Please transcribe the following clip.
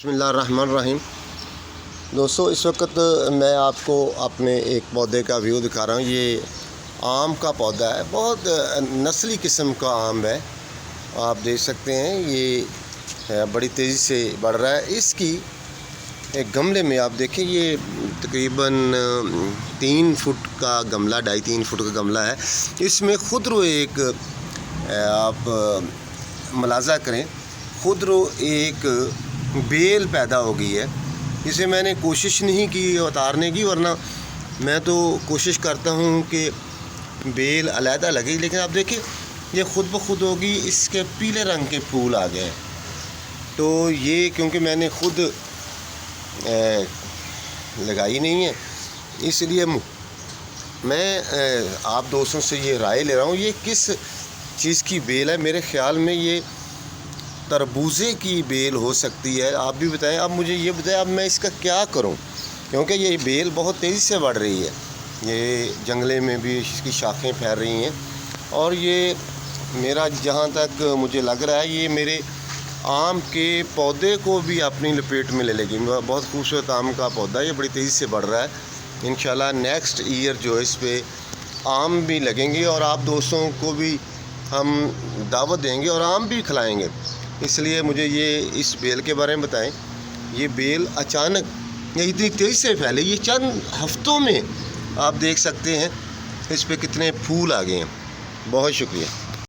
बिस्मिल्लाहिर्रहमानिर्रहीम। दोस्तों, इस वक्त मैं आपको अपने एक पौधे का व्यू दिखा रहा हूँ। ये आम का पौधा है, बहुत नस्ली किस्म का आम है। आप देख सकते हैं ये बड़ी तेज़ी से बढ़ रहा है। इसकी एक गमले में आप देखें, ये तकरीबन 3 फुट का गमला, 2.5-3 फुट का गमला है। इसमें खुदरो एक आप मुलाजा करें, खुदरो एक बेल पैदा हो गई है। इसे मैंने कोशिश नहीं की उतारने की, वरना मैं तो कोशिश करता हूँ कि बेल अलहदा लगे, लेकिन आप देखिए ये ख़ुद ब खुद होगी। इसके पीले रंग के फूल आ गए। तो ये क्योंकि मैंने ख़ुद लगाई नहीं है, इसलिए मैं आप दोस्तों से ये राय ले रहा हूँ। ये किस चीज़ की बेल है? मेरे ख़्याल में ये तरबूजे की बेल हो सकती है। आप भी बताएं। अब मुझे ये बताएं, अब मैं इसका क्या करूं? क्योंकि ये बेल बहुत तेज़ी से बढ़ रही है। ये जंगले में भी इसकी शाखें फैल रही हैं, और ये मेरा जहाँ तक मुझे लग रहा है, ये मेरे आम के पौधे को भी अपनी लपेट में ले लेगी। बहुत खूबसूरत आम का पौधा है, ये बड़ी तेज़ी से बढ़ रहा है। इंशाल्लाह नेक्स्ट ईयर जो है इस पर आम भी लगेंगे, और आप दोस्तों को भी हम दावत देंगे और आम भी खिलाएँगे। इसलिए मुझे ये इस बेल के बारे में बताएं। ये बेल अचानक ये इतनी तेज़ी से फैले, ये चंद हफ्तों में आप देख सकते हैं इस पे कितने फूल आ गए हैं। बहुत शुक्रिया।